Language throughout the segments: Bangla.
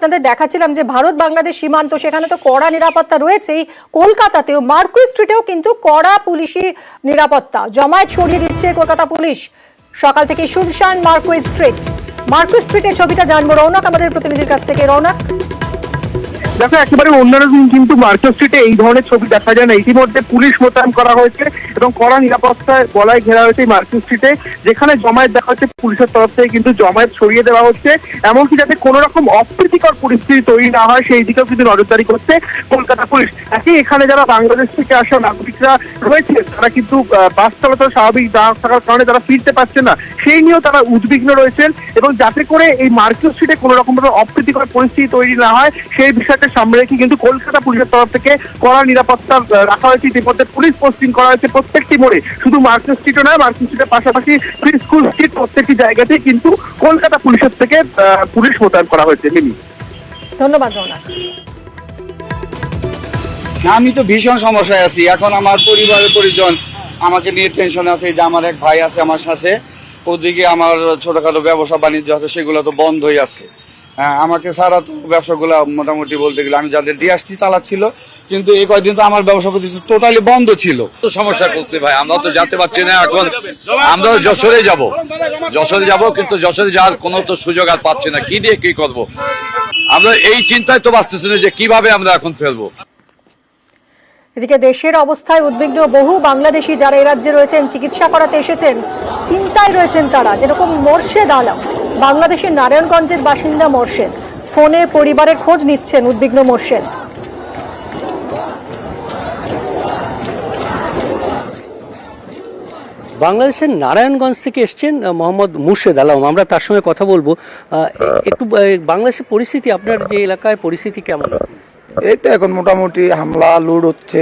আপনাদের দেখাচ্ছিলাম যে ভারত বাংলাদেশ সীমান্ত, সেখানে তো কড়া নিরাপত্তা রয়েছেই। কলকাতাতেও মার্কুই স্ট্রিটেও কিন্তু কড়া পুলিশি নিরাপত্তা। জমায়েত সরিয়ে দিচ্ছে কলকাতা পুলিশ। সকাল থেকে শুনশান মার্কুই স্ট্রিটের ছবিটা জানবো রৌনক আমাদের প্রতিনিধির কাছ থেকে। রৌনক, দেখো, একেবারে অন্যরকম কিন্তু মার্কেট স্ট্রিটে এই ধরনের ছবি দেখা যায় না। ইতিমধ্যে পুলিশ মোতায়েন করা হয়েছে এবং কড়া নিরাপত্তায় বলায় ঘেরা হয়েছে এই মার্কেট স্ট্রিটে। যেখানে জমায়েত দেখা হচ্ছে পুলিশের তরফ থেকে কিন্তু জমায়েত সরিয়ে দেওয়া হচ্ছে, এমনকি যাতে কোনো রকম অপ্রীতিকর পরিস্থিতি তৈরি না হয় সেই দিকেও কিন্তু নজরদারি করছে কলকাতা পুলিশ। একই এখানে যারা বাংলাদেশ থেকে আসা নাগরিকরা রয়েছে তারা কিন্তু বাস চলাচল স্বাভাবিক না থাকার কারণে তারা ফিরতে পারছে না, সেই নিয়েও তারা উদ্বিগ্ন রয়েছেন। এবং যাতে করে এই মার্কেট স্ট্রিটে কোনো রকম অপ্রীতিকর পরিস্থিতি তৈরি না হয় সেই বিষয়টা সামনে রেখে কিন্তু কলকাতা পুলিশের তরফ থেকে কড়া নিরাপত্তা রাখা হয়েছে। ইতিমধ্যে পুলিশ পোস্টিং করা হয়েছে প্রত্যেকটি মোড়ে, শুধু মার্কেট স্ট্রিটও নয়, মার্কেট স্ট্রিটের পাশাপাশি স্কুল স্ট্রিট প্রত্যেকটি জায়গাতেই কিন্তু কলকাতা পুলিশের থেকে পুলিশ মোতায়েন করা হয়েছে। মিমি, ধন্যবাদ রৌনক। আমি তো ভীষণ সমস্যায় আছি এখন। আমার পরিবারের পরিজন আমাকে নিয়ে টেনশন আছে যে আমার এক ভাই আছে আমার সাথে, ওদিকে আমার ছোটখাটো ব্যবসা বাণিজ্য আছে সেগুলো তো বন্ধই আছে। হ্যাঁ, আমাকে সারা তো ব্যবসাগুলো মোটামুটি বলতে গেলে আমি যাদের দিয়ে আসছি চালাচ্ছিল, কিন্তু এই কয়েকদিন তো আমার ব্যবসা প্রতিষ্ঠান টোটালি বন্ধ ছিল। তো সমস্যা করছে ভাই, আমরা তো যেতে পারছি না। এখন আমরা যশোরে যাব কিন্তু যশোরে যাওয়ার কোনো তো সুযোগ আর পাচ্ছি না। কি দিয়ে কি করব, আমরা এই চিন্তায় তো বাঁচতেছি না যে কিভাবে আমরা এখন ফেলবো। এদিকে দেশের অবস্থায় উদ্বিগ্ন বহু বাংলাদেশি যারা এই রাজ্যে রয়েছেন, চিকিৎসা করাতে এসেছেন, চিন্তায় রয়েছেন তারা। যেরকম মোর্শেদ আলম, বাংলাদেশের নারায়ণগঞ্জের বাসিন্দা মোর্শেদ, ফোনে পরিবারের খোঁজ নিচ্ছেন উদ্বিগ্ন মোর্শেদ। বাংলাদেশের নারায়ণগঞ্জ থেকে এসছেন মোহাম্মদ মুর্শেদ আলম, আমরা তার সঙ্গে কথা বলবো। একটু বাংলাদেশের পরিস্থিতি, আপনার যে এলাকায় পরিস্থিতি কেমন? এই তো এখন মোটামুটি হামলা লুট হচ্ছে,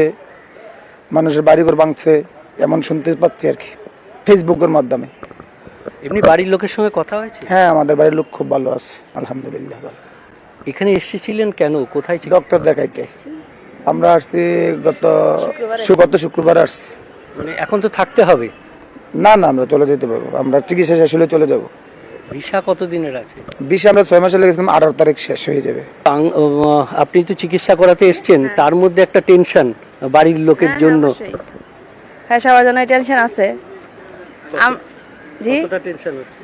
মানুষের বাড়িঘর ভাঙছে, এমন শুনতে পাচ্ছি আর কি ফেসবুকের মাধ্যমে। এমনি বাড়ির লোকের সঙ্গে কথা হয়েছে? হ্যাঁ, আমাদের বাড়ির লোক খুব ভালো আছে, আলহামদুলিল্লাহ ভালো। এখানে এসেছিলেন কেন, কোথায়? ডক্টর দেখাইতে আমরা আসছি গত শুক্রবার আসছি। মানে এখন তো থাকতে হবে? না, আমরা চলে যেতে পারবো, আমরা চিকিৎসা শেষ হলে চলে যাব। ভিসা কতদিনের আছে? ভিসা আমরা 6 মাসে লেগেছিলাম, 18 তারিখ শেষ হয়ে যাবে। আপনি তো চিকিৎসা করাতে এসছেন, তার মধ্যে একটা টেনশন বাড়ির লোকের জন্য। হ্যাঁ, সবার জন্য টেনশন আছে। জি, কতটা টেনশন হচ্ছে?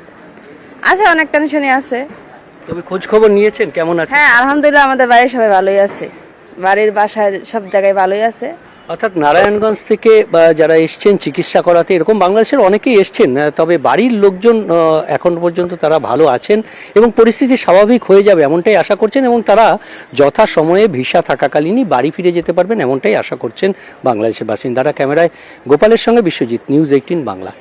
আছে, অনেক টেনশনই আছে। তবে খোঁজ খবর নিয়েছেন কেমন আছে? হ্যাঁ, আলহামদুলিল্লাহ আমাদের বাড়ির সবাই ভালোই আছে, বাড়ির বাসায় সব জায়গায় ভালোই আছে। অর্থাৎ নারায়ণগঞ্জ থেকে যারা এসছেন চিকিৎসা করাতে, এরকম বাংলাদেশের অনেকেই এসছেন, তবে বাড়ির লোকজন এখন পর্যন্ত তারা ভালো আছেন এবং পরিস্থিতি স্বাভাবিক হয়ে যাবে এমনটাই আশা করছেন, এবং তারা যথা সময়ে ভিসা থাকাকালীনই বাড়ি ফিরে যেতে পারবেন এমনটাই আশা করছেন বাংলাদেশের বাসিন্দারা। ক্যামেরায় গোপালের সঙ্গে বিশ্বজিৎ, নিউজ 18 বাংলা।